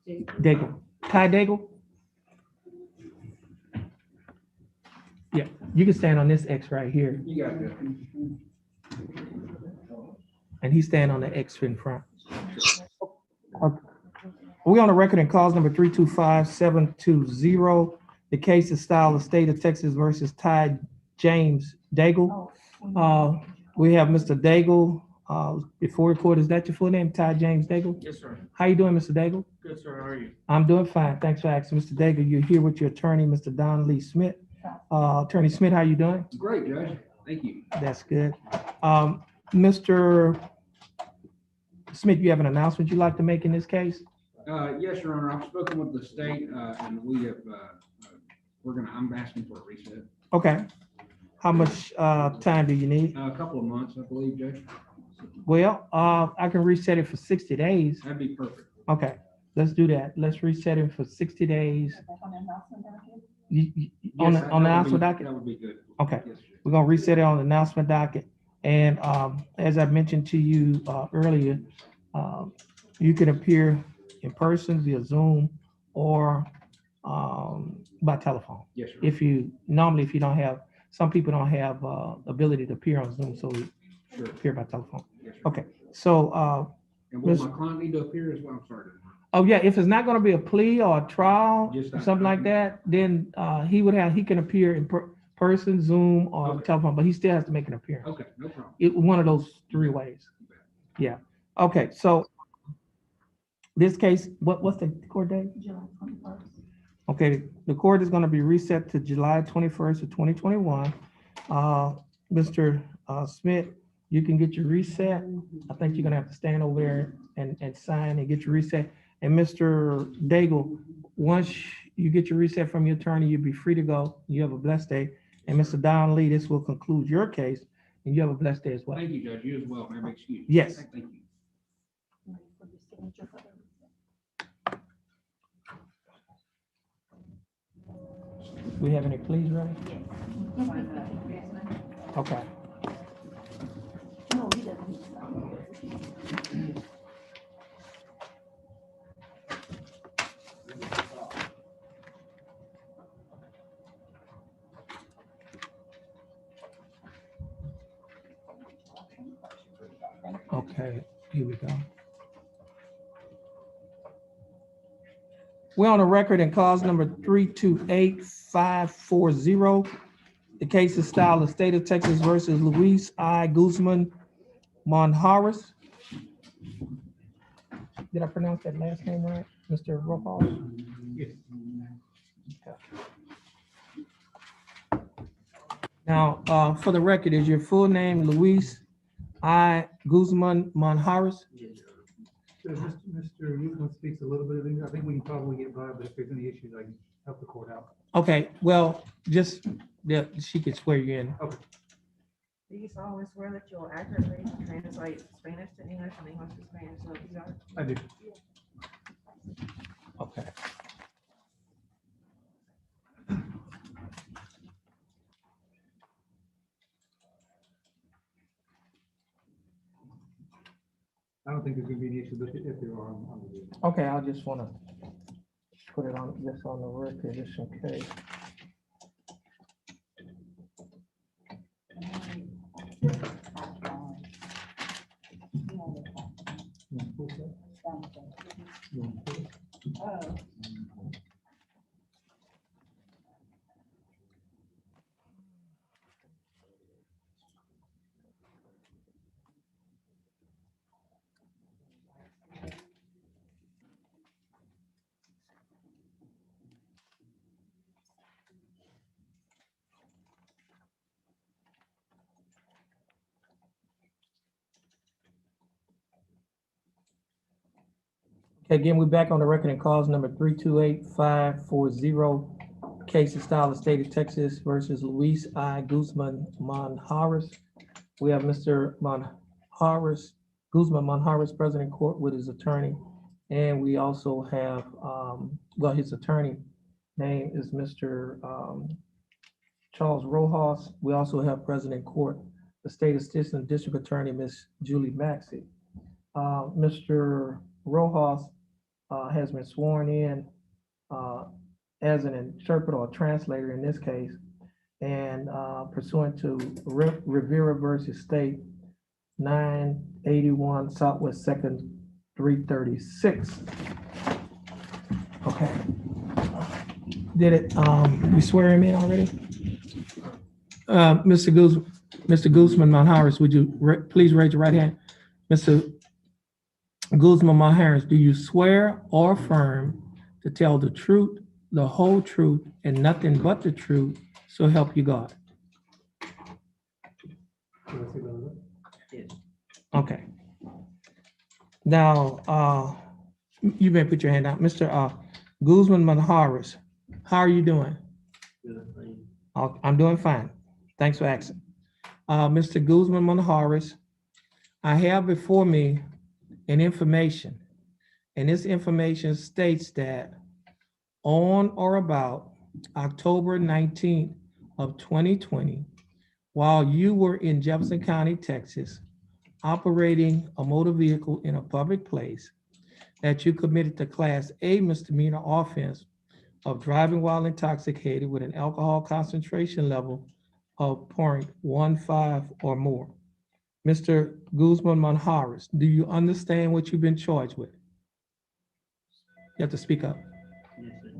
Daigle. Ty Daigle? Yeah, you can stand on this X right here. You got it. And he's standing on the X in front. Okay. We on the record in cause number 325-720. The case is style of State of Texas versus Ty James Daigle. We have Mr. Daigle. Before record, is that your full name, Ty James Daigle? Yes, sir. How you doing, Mr. Daigle? Good, sir. How are you? I'm doing fine. Thanks for asking, Mr. Daigle. You're here with your attorney, Mr. Don Lee Smith. Attorney Smith, how you doing? Great, Judge. Thank you. That's good. Mr. Smith, you have an announcement you'd like to make in this case? Yes, Your Honor. I've spoken with the state, and we have. I'm asking for a reset. Okay. How much time do you need? A couple of months, I believe, Judge. Well, I can reset it for 60 days. That'd be perfect. Okay, let's do that. Let's reset it for 60 days. On the announcement docket? That would be good. Okay, Yes, Judge. we're gonna reset it on the announcement docket. And as I mentioned to you earlier, you can appear in person via Zoom or by telephone. Yes, sir. If you don't have, some people don't have ability to appear on Zoom, so we Sure. appear by telephone. Yes, sir. Okay, so And will my client need to appear as well? I'm sorry. oh yeah, if it's not gonna be a plea or a trial, Just or that. something like that, then he can appear in person, Zoom, or Okay. telephone, but he still has to make an appearance. Okay, no problem. One of those three ways. Yeah. Okay, so this case, what's the court date? July 21st. Okay, the court is gonna be reset to July 21st of 2021. Mr. Smith, you can get your reset. I think you're gonna have to stand over there and sign and get your reset. And Mr. Daigle, once you get your reset from your attorney, you'll be free to go. You have a blessed day. And Mr. Don Lee, this will conclude your case, and you have a blessed day as well. Thank you, Judge. You as well. May I be excused? Yes. Thank you. For your signature for the We have any pleas ready? Okay. No, he doesn't. Okay, here we go. We're on the record in cause number 328-540. The case is style of State of Texas versus Luis I. Guzman Monjares. Did I pronounce that last name right, Mr. Rojas? Yes. Now, for the record, is your full name Luis I. Guzman Monjares? So Mr. Guzman speaks a little bit of English. I think we can probably get by, but if there's any issues, I can help the court out. Okay, well, just, yeah, she could swear you in. Okay. Do you solemnly swear that you'll accurately translate Spanish to English and English to Spanish? So you got it? I do. Okay. I don't think there's gonna be any issue, but if there are, I'm good. Okay, I just want to put it on, just on the record, just in case. Okay, again, we're back on the record in cause number 328-540. Case of style of State of Texas versus Luis I. Guzman Monjares. We have Mr. Monjares, Guzman Monjares, present in court with his attorney. And we also have, well, his attorney name is Mr. Charles Rojas. We also have present in court the State Assistant District Attorney, Ms. Julie Maxey. Mr. Rojas, has been sworn in as an interpreter or translator in this case, and pursuant to Rivera versus State, 981 Southwest Second 336. Okay. Did it, you swear him in already? Mr. Guzman Manharis, would you please raise your right hand? Mr. Guzman Manharis, do you swear or affirm to tell the truth, the whole truth, and nothing but the truth, so help you God? Okay. Now, you may put your hand out. Mr. Guzman Manharis, how are you doing? I'm doing fine. Thanks for asking. Mr. Guzman Manharis, I have before me an information, and this information states that on or about October 19th of 2020, while you were in Jefferson County, Texas, operating a motor vehicle in a public place, that you committed the Class A misdemeanor offense of driving while intoxicated with an alcohol concentration level of 0.15 or more. Mr. Guzman Manharis, do you understand what you've been charged with? You have to speak up. Yes, sir.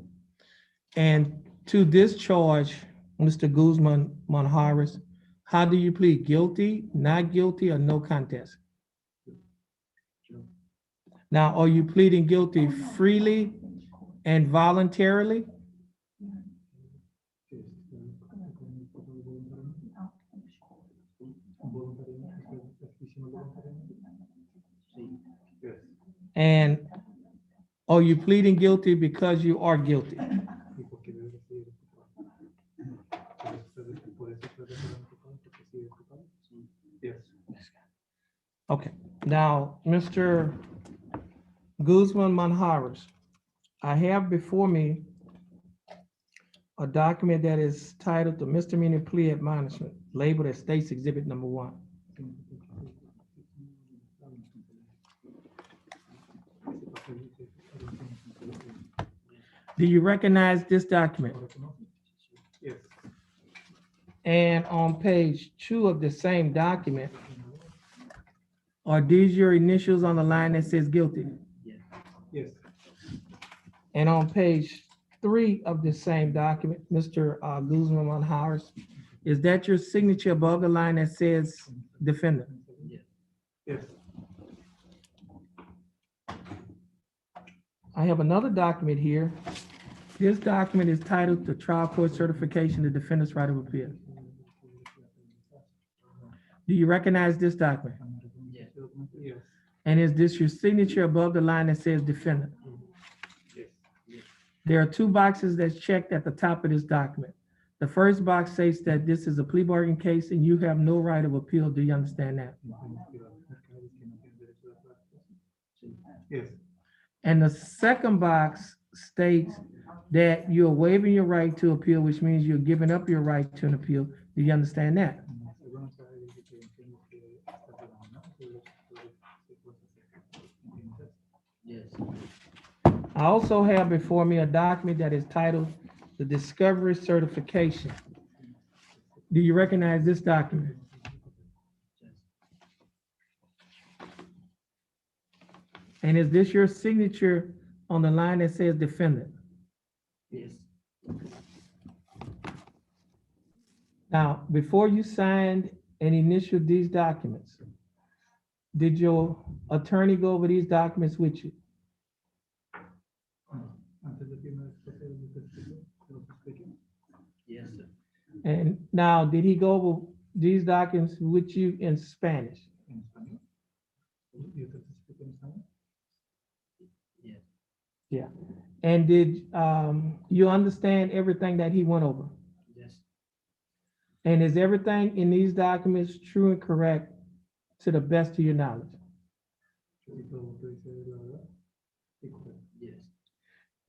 And to this charge, Mr. Guzman Manharis, how do you plead? Guilty, not guilty, or no contest? Now, are you pleading guilty freely and voluntarily? And are you pleading guilty because you are guilty? Yes. Okay, now, Mr. Guzman Manharis, I have before me a document that is titled the Misdemeanor Plea Admonishment, labeled as State's Exhibit Number 1. Do you recognize this document? Yes. And on page 2 of the same document, are these your initials on the line that says guilty? Yes. And on page 3 of the same document, Mr. Guzman Manharis, is that your signature above the line that says defendant? Yes. I have another document here. This document is titled the Trial Court Certification to Defendant's Right of Appeal. Do you recognize this document? Yes. And is this your signature above the line that says defendant? Yes. There are 2 boxes that's checked at the top of this document. The first box states that this is a plea bargain case and you have no right of appeal. Do you understand that? Yes. And the second box states that you're waiving your right to appeal, which means you're giving up your right to an appeal. Do you understand that? Yes. I also have before me a document that is titled the Discovery Certification. Do you recognize this document? And is this your signature on the line that says defendant? Yes. Now, before you signed and initialed these documents, did your attorney go over these documents with you? Yes, sir. And now, did he go over these documents with you in Spanish? Yes. Yeah. And did you understand everything that he went over? Yes. And is everything in these documents true and correct to the best of your knowledge? Yes.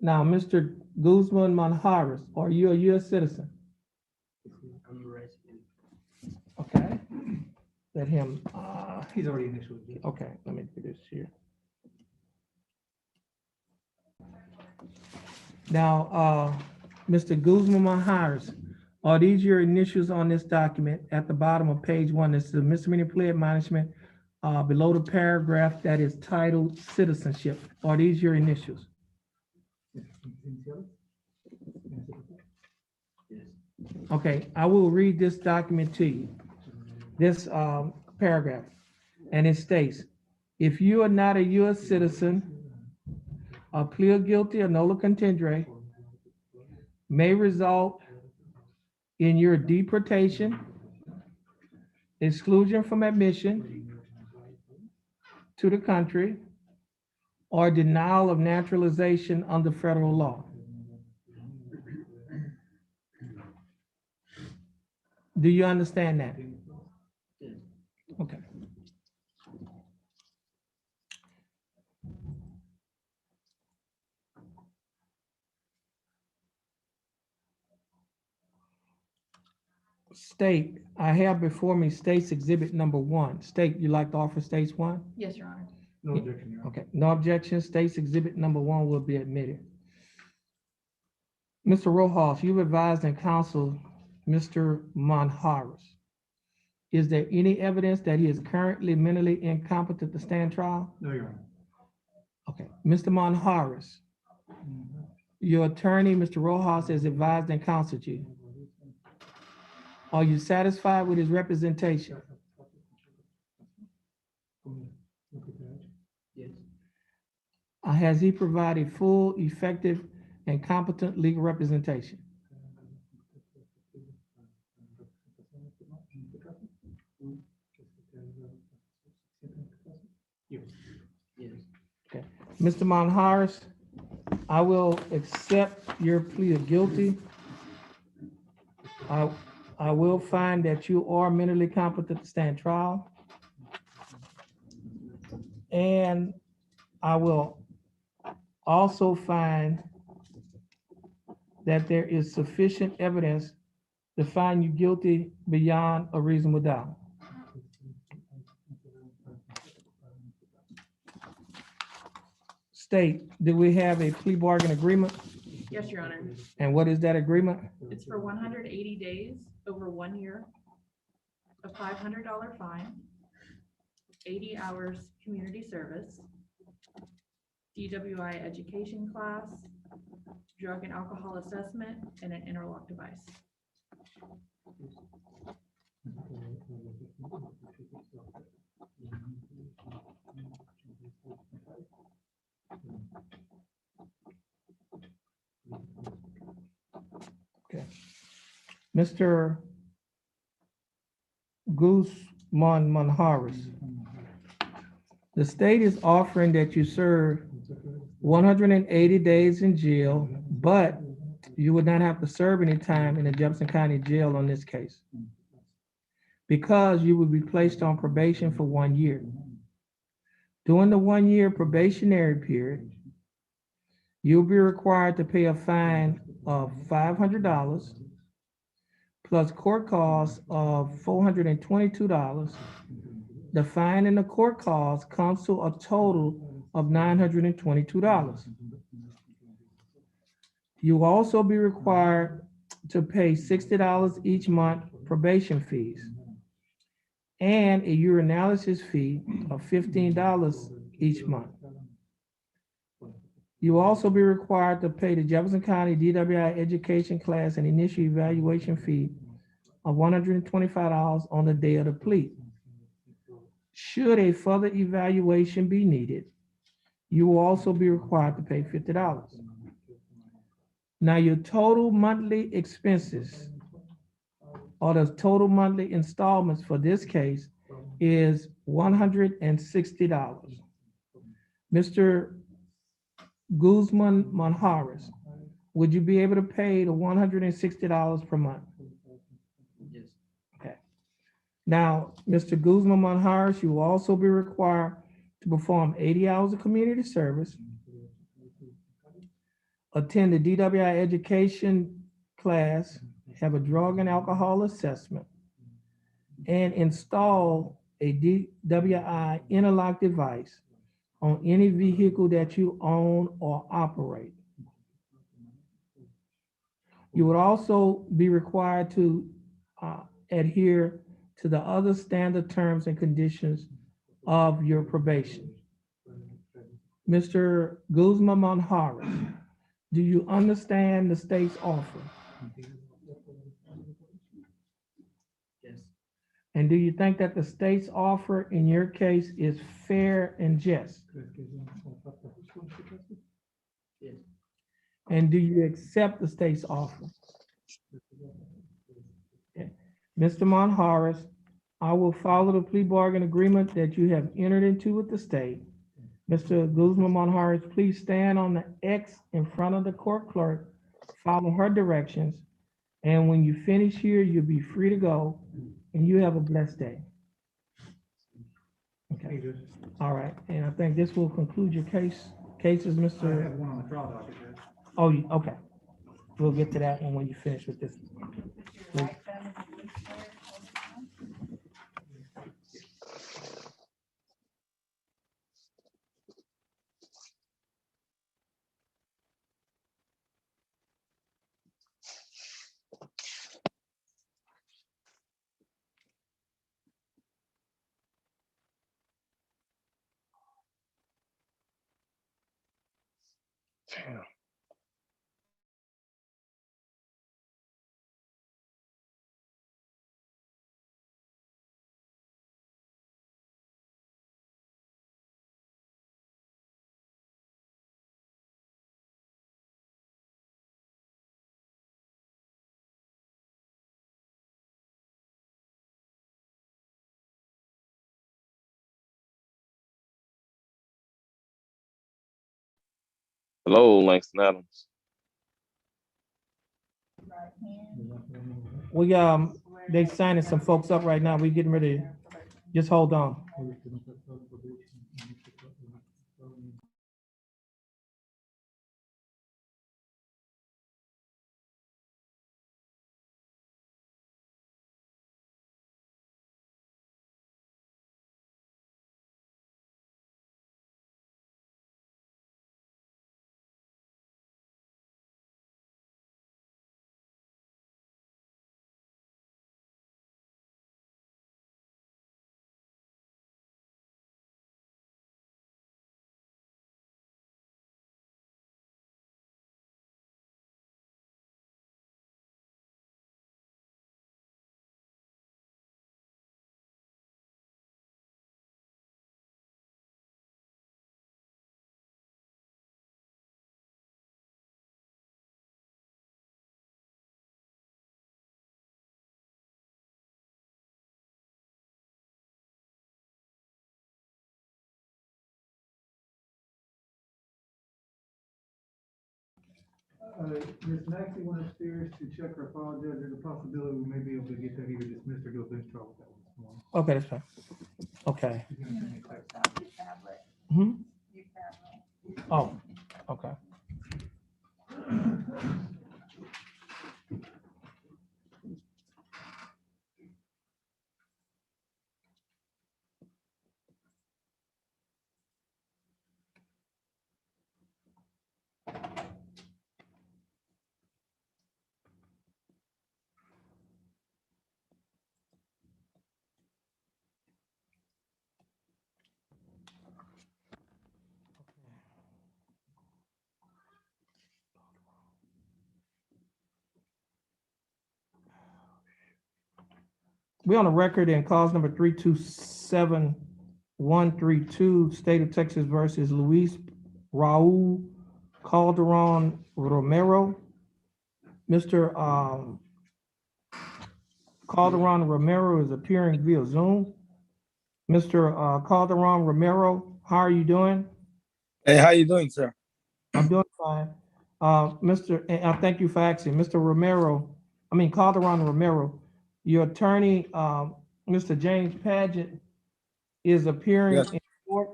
Now, Mr. Guzman Manharis, are you a U.S. citizen? I'm a resident. Okay. Let him, He's already initialed. okay, let me do this here. Now, Mr. Guzman Harris, are these your initials on this document at the bottom of page 1? This is the misdemeanor plea admonishment, below the paragraph that is titled citizenship. Are these your initials? Yes. Okay, I will read this document to you, this paragraph, and it states, if you are not a U.S. citizen, a plea of guilty or nolo contendere may result in your deportation, exclusion from admission to the country, or denial of naturalization under federal law. Do you understand that? Yes. Okay. State, I have before me state's exhibit number 1. State, you like to offer state's 1? Yes, Your Honor. No objection, Your Honor. Okay, no objection. State's exhibit number 1 will be admitted. Mr. Rojas, you've advised and counseled Mr. Monjaras. Is there any evidence that he is currently mentally incompetent to stand trial? No, Your Honor. Okay, Mr. Monjaras, your attorney, Mr. Rojas, has advised and counseled you. Are you satisfied with his representation? Yes. Has he provided full, effective, and competent legal representation? Yes. Mr. Monjaras, I will accept your plea of guilty. I will find that you are mentally competent to stand trial. And I will also find that there is sufficient evidence to find you guilty beyond a reasonable doubt. State, do we have a plea bargain agreement? Yes, Your Honor. And what is that agreement? It's for 180 days over 1 year, a $500 fine, 80 hours community service, DWI education class, drug and alcohol assessment, and an interlock device. Okay. Mr. Guzman Manjares, the state is offering that you serve 180 days in jail, but you would not have to serve any time in the Jefferson County Jail on this case, because you would be placed on probation for 1 year. During the 1 year probationary period, you'll be required to pay a fine of $500 plus court costs of $422. The fine and the court costs comes to a total of $922. You will also be required to pay $60 each month probation fees and a urinalysis fee of $15 each month. You will also be required to pay the Jefferson County DWI education class and initial evaluation fee of $125 on the day of the plea. Should a further evaluation be needed, you will also be required to pay $50. Now, your total monthly expenses or the total monthly installments for this case is $160. Mr. Guzman Manjares, would you be able to pay the $160 per month? Yes. Okay. Now, Mr. Guzman Manjares, you will also be required to perform 80 hours of community service, attend the DWI education class, have a drug and alcohol assessment, and install a DWI interlock device on any vehicle that you own or operate. You would also be required to adhere to the other standard terms and conditions of your probation. Mr. Guzman Monjaras, do you understand the state's offer? Yes. And do you think that the state's offer in your case is fair and just? Yes. And do you accept the state's offer? Okay. Mr. Monjaras, I will follow the plea bargain agreement that you have entered into with the state. Mr. Guzman Monjaras, please stand on the X in front of the court clerk, follow her directions, and when you finish here, you'll be free to go, and you have a blessed day. Okay, all right, and I think this will conclude your cases, I have Mr. one on the trial docket, Judge. Oh, okay. We'll get to that one when you finish with this. Hello, Langston Adams. We, they signing some folks up right now. We getting ready. Just hold on. Ms. Maxey went upstairs to check her file, Judge. There's a possibility we may be able to get that either dismissed or go bench trial with that one this morning. Okay, that's fine. Okay. She's gonna send me a text. Hmm? Oh, okay. We're on the record in cause number 327132, State of Texas versus Luis Raul Calderon Romero. Mr. Calderon Romero is appearing via Zoom. Mr. Calderon Romero, how are you doing? Hey, how you doing, sir? I'm doing fine. And I thank you for asking. Mr. Calderon Romero, your attorney, Mr. James Paget, is appearing Yes. in court.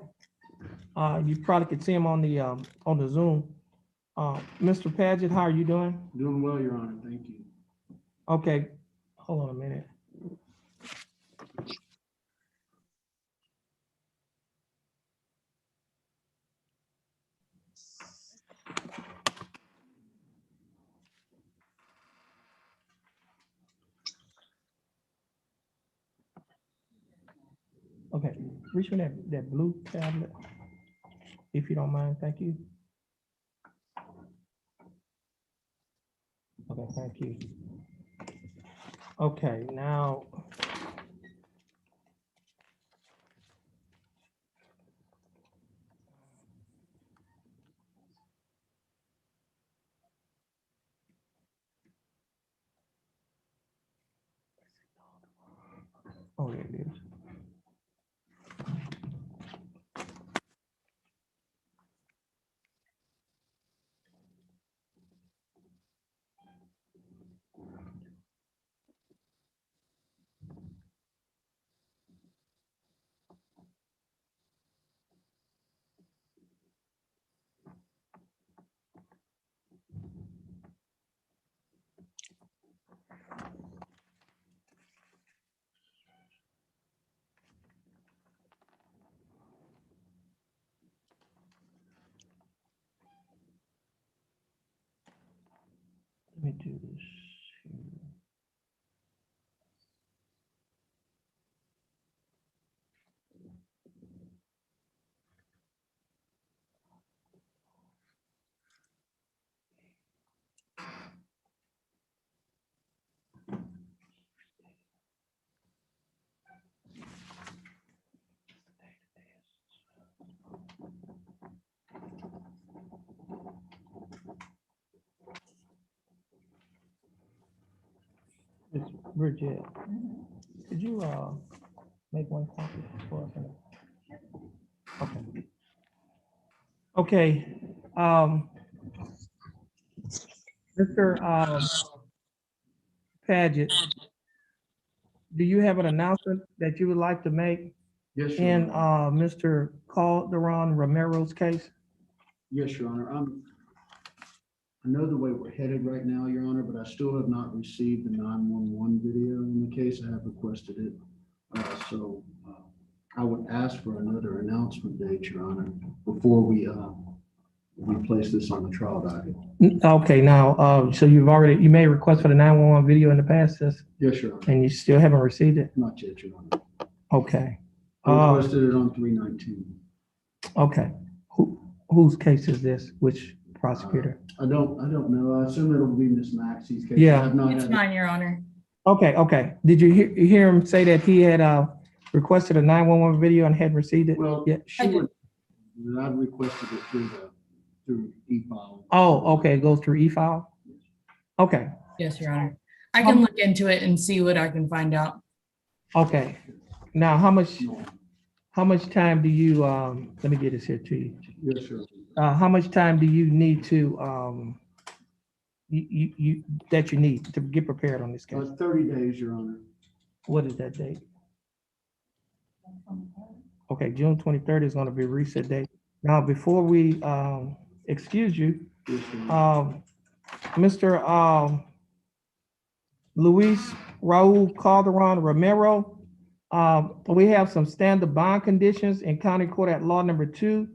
You probably could see him on the Zoom. Mr. Paget, how are you doing? Doing well, Your Honor, thank you. Okay, hold on a minute. reach me that blue tablet, if you don't mind, thank you. Okay, thank you. Okay, now. Oh, there it is. Let me do this here. Miss Bridget, could you make one copy for us? Okay. Okay, Mr. Paget, do you have an announcement that you would like to make Yes, Your in Honor. Mr. Calderon Romero's case? Yes, Your Honor. I know the way we're headed right now, Your Honor, but I still have not received the 911 video in the case. I have requested it. So I would ask for another announcement date, Your Honor, before we place this on the trial docket. Okay, now, so you made a request for the 911 video in the past, sis, Yes, Your Honor. and you still haven't received it? Not yet, Your Honor. Okay. I requested it on 3/19. Okay. Whose case is this? Which prosecutor? I don't know. I assume it'll be Miss Maxey's case. Yeah. I have not It's had- mine, Your Honor. Okay. Did you hear him say that he had requested a 911 video and hadn't received it? Well, Yeah. she would, I've requested it through e-file. Oh, okay, it goes through e-file? Okay, Yes, Your Honor. I can look into it and see what I can find out. okay. Now, how much time do you, let me get this here to you. Yes, sir. How much time do you need to, that you need to get prepared on this case? 30 days, Your Honor. What is that date? Okay, June 23rd is gonna be a reset date. Now, before we, excuse you, Yes, Your Honor. Mr. Luis Raul Calderon Romero, we have some standard bond conditions in County Court at Law Number 2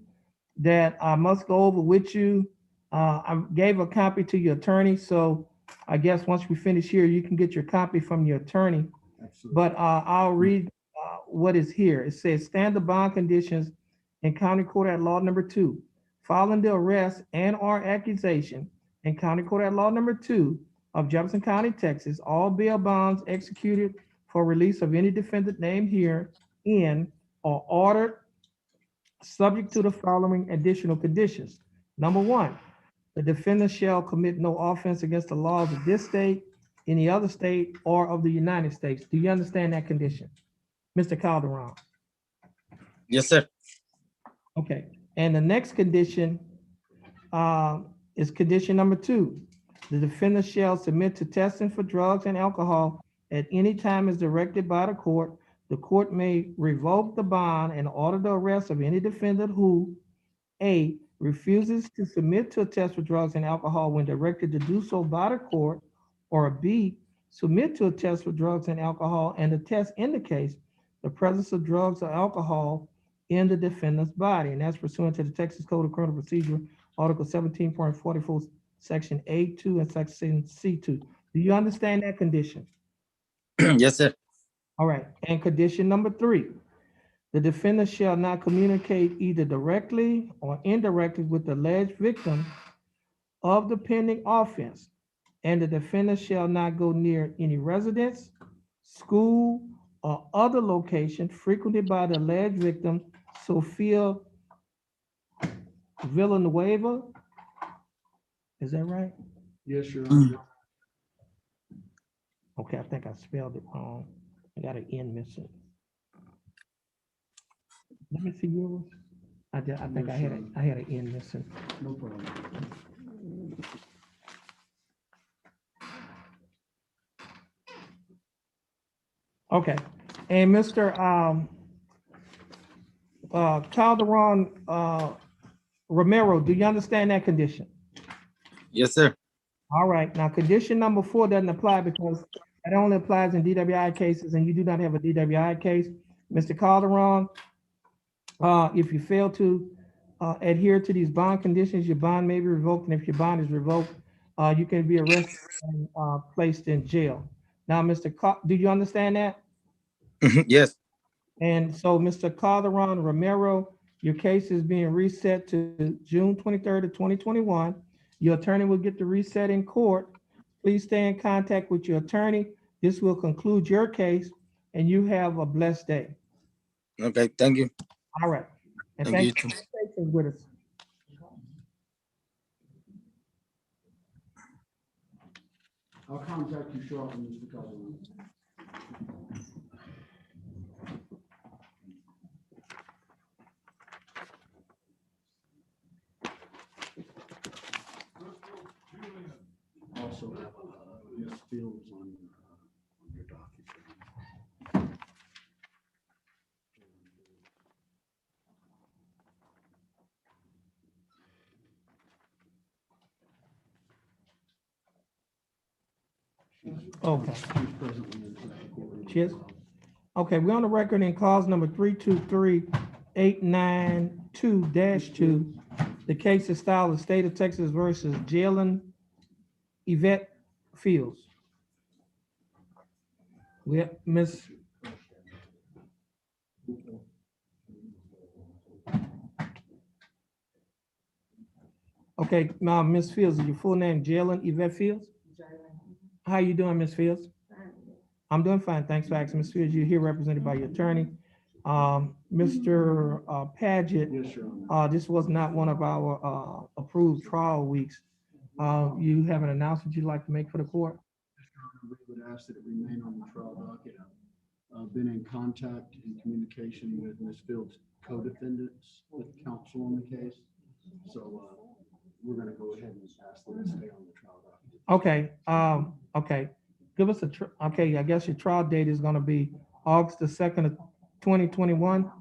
that I must go over with you. I gave a copy to your attorney, so I guess once we finish here, you can get your copy from your attorney. Absolutely. But I'll read what is here. It says standard bond conditions in County Court at Law Number 2. Following the arrest and/or accusation in County Court at Law Number 2 of Jefferson County, Texas, all bail bonds executed for release of any defendant named here in are ordered subject to the following additional conditions. Number 1, the defendant shall commit no offense against the laws of this state, any other state, or of the United States. Do you understand that condition? Mr. Calderon? Yes, sir. Okay, and the next condition is condition number 2. The defendant shall submit to testing for drugs and alcohol at any time as directed by the court. The court may revoke the bond and order the arrest of any defendant who, A, refuses to submit to a test for drugs and alcohol when directed to do so by the court, or B, submit to a test for drugs and alcohol and the test indicates the presence of drugs or alcohol in the defendant's body, and that's pursuant to the Texas Code of Criminal Procedure, Article 17.44, Section A2 and Section C2. Do you understand that condition? Yes, sir. All right, and condition number 3, The defendant shall not communicate either directly or indirectly with the alleged victim of the pending offense, and the defendant shall not go near any residence, school, or other location frequented by the alleged victim, Sophia Villanueva. Is that right? Yes, Your Honor. Okay, I think I spelled it wrong. I got an N missing. Let me see yours. I think I had an N missing. No problem. Okay, and Mr. Calderon, Romero, do you understand that condition? Yes, sir. All right, now condition number 4 doesn't apply because it only applies in DWI cases and you do not have a DWI case. Mr. Calderon, if you fail to adhere to these bond conditions, your bond may be revoked, and if your bond is revoked, you can be arrested and placed in jail. Now, do you understand that? Yes. And so, Mr. Calderon Romero, your case is being reset to June 23rd of 2021. Your attorney will get the reset in court. Please stay in contact with your attorney. This will conclude your case, and you have a blessed day. Okay. Thank you. All right. And Thank you. thank you for your patience with us. I'll contact you shortly, Mr. Calderon. Also have Ms. Fields on your docket. Okay. She's presently in the courtroom. Cheers. Okay, we're on the record in cause number 323-892-2. The case is styled the State of Texas versus Jalen Yvette Fields. We have Miss. Okay, now Miss Fields, is your full name Jalen Yvette Fields? How you doing, Miss Fields? I'm doing fine. Thanks for asking. Ms. Fields, you're here represented by your attorney. Mr. Paget, Yes, Your Honor. this was not one of our approved trial weeks. You have an announcement you'd like to make for the court? We would ask that it remain on the trial docket. I've been in contact and communication with Ms. Fields' co-defendants with counsel on the case. So we're going to go ahead and ask that it stay on the trial docket. Okay, okay. Give us okay, I guess your trial date is gonna be August the 2nd of 2021.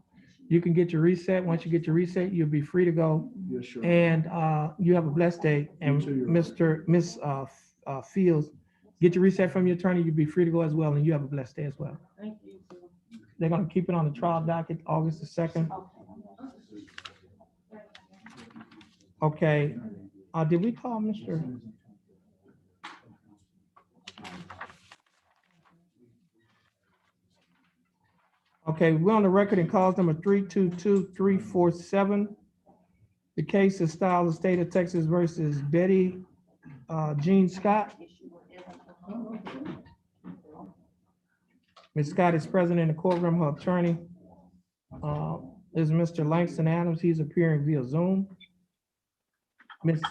You can get your reset. Once you get your reset, you'll be free to go. Yes, sure. And you have a blessed day. And You too, Your Miss Fields, get your reset from your attorney. You'll be free to go as well, and you have a blessed day as well. Thank you. They're gonna keep it on the trial docket, August the 2nd. Okay, did we call Mr.? Okay, we're on the record in cause number 322347. The case is styled the State of Texas versus Betty Jean Scott. Ms. Scott is present in the courtroom. Her attorney is Mr. Langston Adams. He's appearing via Zoom. Ms.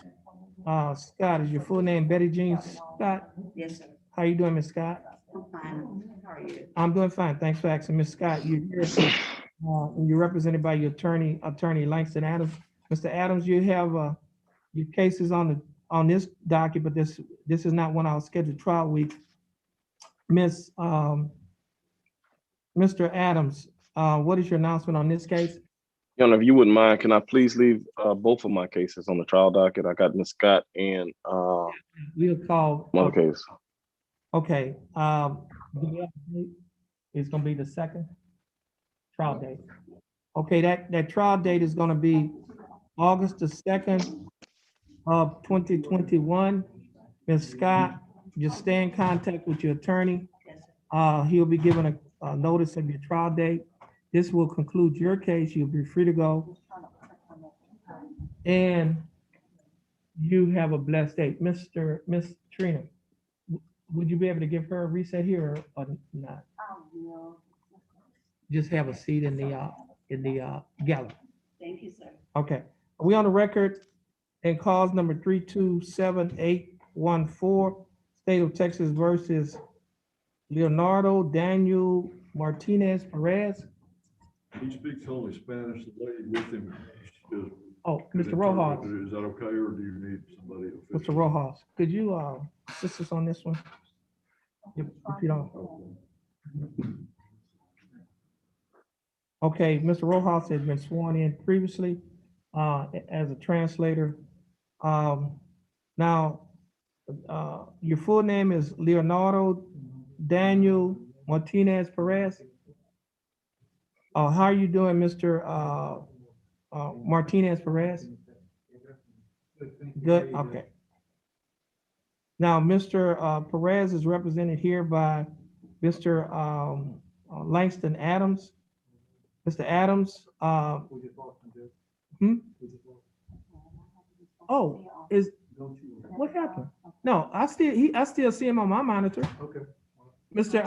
Scott, is your full name Betty Jean Scott? Yes, sir. How you doing, Ms. Scott? I'm fine. How are you? I'm doing fine. Thanks for asking. Ms. Scott, you're here. And you're represented by your attorney Langston Adams. Mr. Adams, you have your cases on this docket, but this is not one of our scheduled trial weeks. Mr. Adams, what is your announcement on this case? Your Honor, if you wouldn't mind, can I please leave both of my cases on the trial docket? I got Ms. Scott and We'll call. one case. Okay, do we have a date? It's gonna be the second trial date. Okay, that trial date is gonna be August the 2nd of 2021. Ms. Scott, just stay in contact with your attorney. He'll be given a notice of your trial date. This will conclude your case. You'll be free to go. And you have a blessed day. Miss Trina, would you be able to give her a reset here or not? Just have a seat in the gallery. Thank you, sir. Okay. Are we on the record in cause number 327-814, State of Texas versus Leonardo Daniel Martinez Perez? He speaks only Spanish. The lady with him is. Oh, can Mr. Rojas. interpret it. Is that okay, or do you need somebody official? Mr. Rojas, could you assist us on this one? If you don't. Okay, Mr. Rojas has been sworn in previously as a translator. Now, your full name is Leonardo Daniel Martinez Perez. How are you doing, Mr. Martinez Perez? Good, okay. Now, Mr. Perez is represented here by Mr. Langston Adams. Mr. Adams, oh, what happened? No, I still see him on my monitor. Okay. Mr.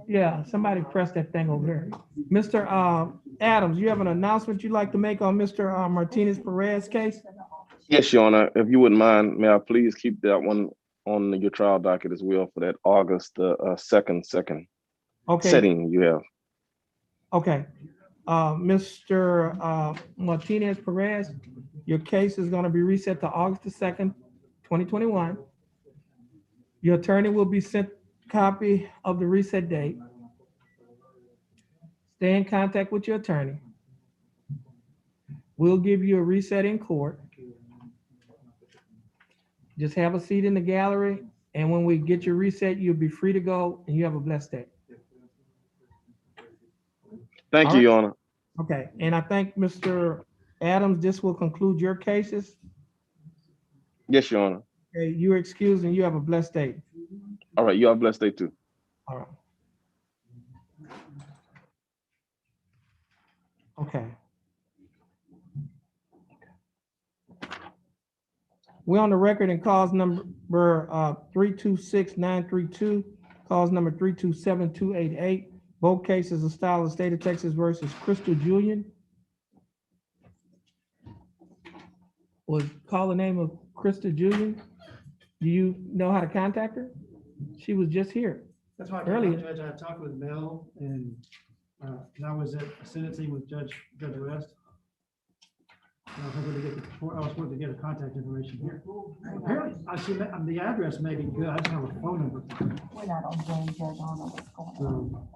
Yeah, somebody pressed that thing over there. Mr. Adams, you have an announcement you'd like to make on Mr. Martinez Perez case? Yes, Your Honor. If you wouldn't mind, may I please keep that one on your trial docket as well for that August 2nd Okay. setting you have. Okay. Mr. Martinez Perez, your case is going to be reset to August the 2nd, 2021. Your attorney will be sent a copy of the reset date. Stay in contact with your attorney. We'll give you a reset in court. Just have a seat in the gallery, and when we get your reset, you'll be free to go, and you have a blessed day. Thank All you, right. Your Honor. Okay, and I thank Mr. Adams. This will conclude your cases. Yes, Your Honor. Okay, you're excused and you have a blessed day. All right, you have a blessed day too. All right. Okay. We're on the record in cause number 326932, cause number 327288. Both cases are styled of State of Texas versus Crystal Julian. Was call the name of Crystal Julian. Do you know how to contact her? She was just here. That's why, Earlier. Judge, I talked with Mel and, cause I was at sentencing with Judge West. And I was hoping to get supposed to get a contact information here. Apparently, I see that, the address may be good, I just have a phone number. We're not on Zoom, Judge, I don't know what's going on.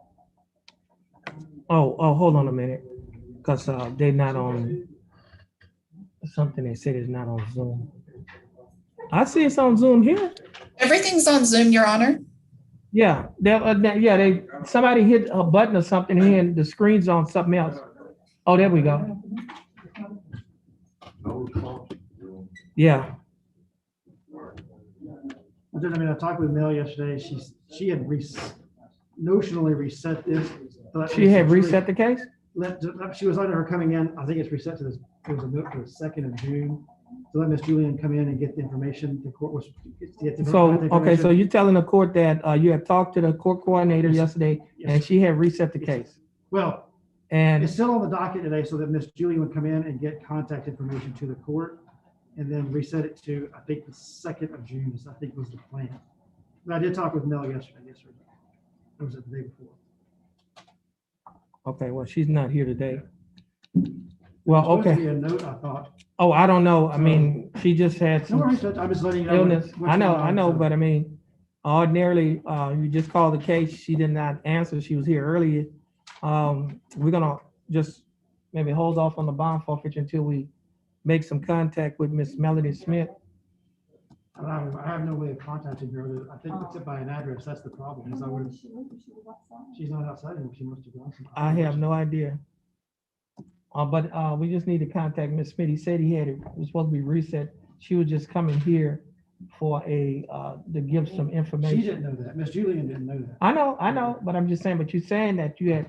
Oh, hold on a minute. Cause they're not on, something they said is not on Zoom. I see it's on Zoom here. Everything's on Zoom, Your Honor. Yeah, somebody hit a button or something here and the screen's on something else. Oh, there we go. No response. Yeah, I mean, I talked with Mel yesterday, she had notionally reset this. but she had reset the case? She was under her coming in, I think it's reset to this, it was a note for the 2nd of June. To let Miss Julian come in and get the information, the court was. So, okay, so you're telling the court that you had talked to the court coordinator yesterday and she had reset the case? Well, And it's still on the docket today so that Miss Julian would come in and get contact information to the court and then reset it to, I think, the 2nd of June, I think was the plan. But I did talk with Mel yesterday, yes, sir. It was the day before. okay, well, she's not here today. Well, Supposed to okay. be a note, I thought. Oh, I don't know. I mean, she just had No worries, some Judge, I'm just letting you know. illness. what's I going on, know, so. but I mean, ordinarily, you just called the case. She did not answer. She was here earlier. We're gonna just maybe hold off on the bond forfeiture until we make some contact with Miss Melody Smith. I have no way of contacting her. I think except by an address, that's the problem. Is I would. She's not outside and she must have gone. I have no idea. But we just need to contact Miss Smith. He said he had it was supposed to be reset. She was just coming here for to give some She information. didn't know that. Miss Julian didn't know that. I know, but I'm just saying, but you're saying that you had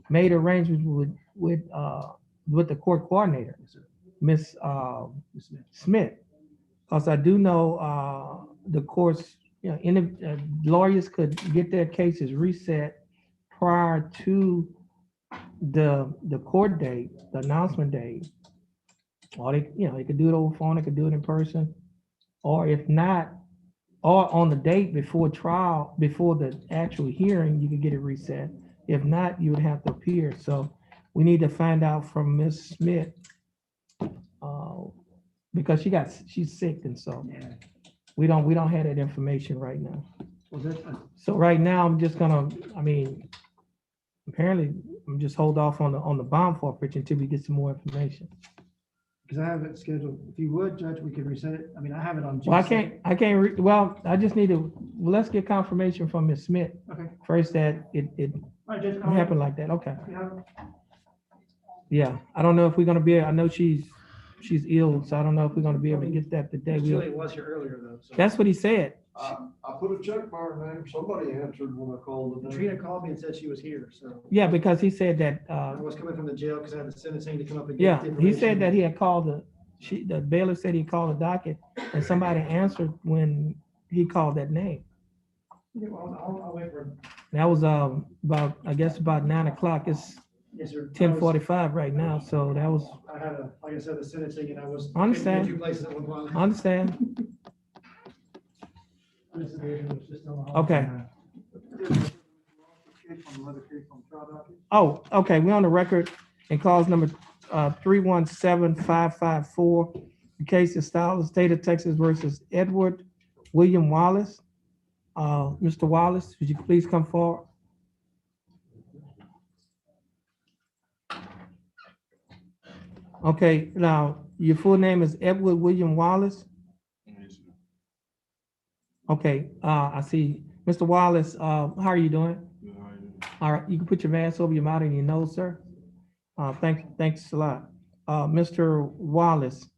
made arrangements with the court coordinator, Yes, sir. Miss Miss Smith. Smith. Because I do know the courts, you know, lawyers could get their cases reset prior to the court date, the announcement date. Or they could do it over phone, they could do it in person, or if not, or on the date before trial, before the actual hearing, you could get it reset. If not, you would have to appear. So we need to find out from Ms. Smith, because she's sick, and so Yeah. we don't have that information right now. Well, that, So right now, I'm just gonna, apparently, I'm just hold off on the bond forfeiture until we get some more information. because I have it scheduled. If you would, Judge, we could reset it. I mean, I have it on June. Well, 2nd. I just need to, let's get confirmation from Ms. Smith Okay. first that it All right, Judge. happened like that. Okay. You have it? Yeah, I don't know if we're gonna be, I know she's ill, so I don't know if we're gonna be able to get that today. Miss Julian was here earlier, though. So. That's what he said. I put a check by her name. Somebody answered when I called today. Trina called me and said she was here, so. Yeah, because he said that, I was coming from the jail because I had the sentencing to come up and get. yeah, the he information. said that he had called the bailiff said he called the docket, and somebody answered when he called that name. Yeah, well, I'll wait for. That was about, I guess, about 9 o'clock. It's Yes, sir. 10:45 right now, so that was, I had like I said, the sentencing and I was. I understand. in 2 places at one point. I understand. Okay. On another case on trial docket. Oh, okay, we're on the record in clause number 317554. The case is styled State of Texas versus Edward William Wallace. Mr. Wallace, would you please come forward? Okay, now, your full name is Edward William Wallace? Okay, I see. Mr. Wallace, how are you doing? All right, you can put your mask over your mouth and your nose, sir. Thanks a lot. Mr. Wallace,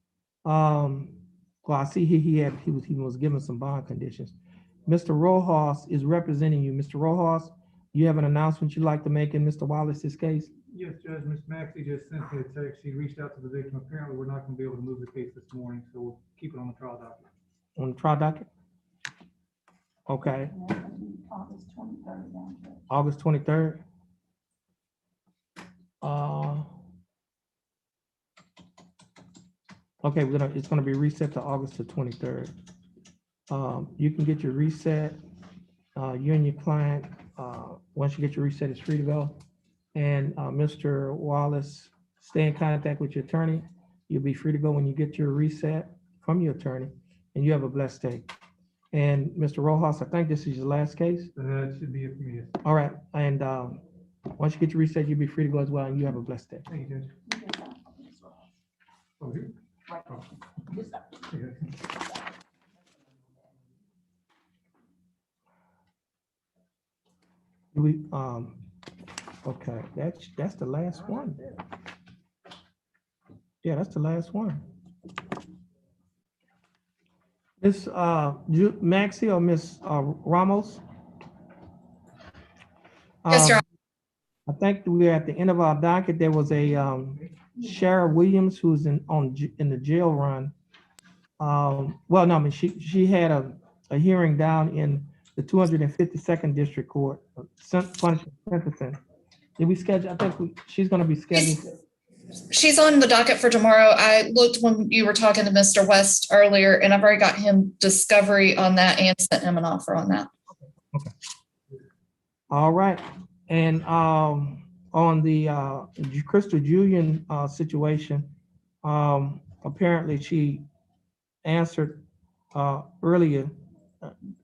well, I see he was given some bond conditions. Mr. Rojas is representing you. Mr. Rojas, you have an announcement you'd like to make in Mr. Wallace's case? Yes, Judge, Ms. Maxey just sent me a text. She reached out to the victim. Apparently, we're not gonna be able to move the case this morning, so we'll keep it on the trial docket. On the trial docket? Okay, And that's gonna be August 23rd, now, Judge. August 23rd. Okay, it's gonna be reset to August the 23rd. You can get your reset, you and your client, once you get your reset, it's free to go. And Mr. Wallace, stay in contact with your attorney. You'll be free to go when you get your reset from your attorney, and you have a blessed day. And Mr. Rojas, I think this is your last case. That should be it for me. Yes. All right, and once you get your reset, you'll be free to go as well, and you have a blessed day. Thank you, Judge. You just got something as well. Oh, here? Right. Oh, Just that. okay. Okay, that's the last one. Yeah, that's the last one. Miss Maxie or Miss Ramos? Yes, Your I think we're at the end of our docket. There was a Shara Williams who's in the jail run. Well, no, I mean, she had a hearing down in the 252nd District Court, punishment sentencing. Did we schedule? I think she's gonna be scheduled. She's on the docket for tomorrow. I looked when you were talking to Mr. West earlier, and I've already got him discovery on that and sent him an offer on that. Okay. All right, and on the Crystal Julian situation, apparently she answered earlier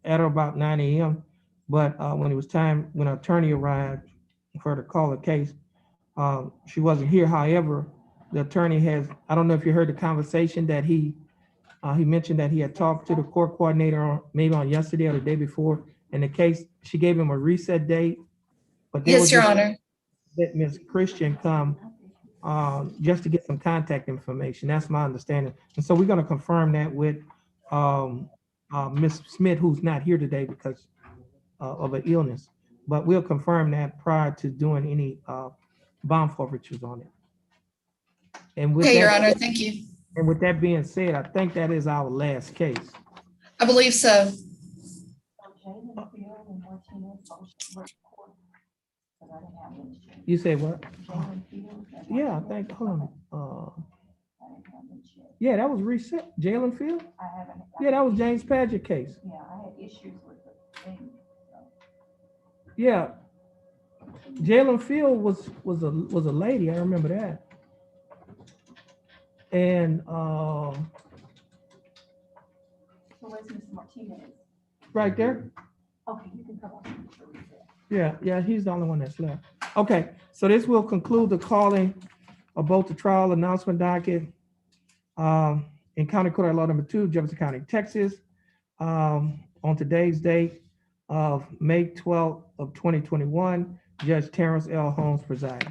at about 9 a.m. But when it was time, when an attorney arrived for her to call the case, she wasn't here. However, the attorney has, I don't know if you heard the conversation that he mentioned that he had talked to the court coordinator maybe on yesterday or the day before. In the case, she gave him a reset date. But they Yes, Your Honor. let Ms. Christian come just to get some contact information. That's my understanding. And so we're gonna confirm that with Ms. Smith, who's not here today because of an illness. But we'll confirm that prior to doing any bond forfeitures on it. And with Okay, Your that, Honor, thank you. and with that being said, I think that is our last case. I believe so. So Jalen Field and Martinez both were court. But I didn't have them checked. You say what? Jalen Field. and Yeah, I Martinez, think, hold on. I didn't have them checked. Yeah, that was reset. Jalen Field? I haven't. Yeah, that was James Padgett case. Yeah, I had issues with the thing. So. Yeah. Jalen Field was a lady, I remember that. And So where's Mr. Martinez? right there. Okay, you can come on. Yeah, he's the only one that's left. Okay, so this will conclude the calling of both the trial announcement docket in County Court of Law number 2, Jefferson County, Texas, on today's date of May 12th of 2021. Judge Terrence L. Holmes presiding.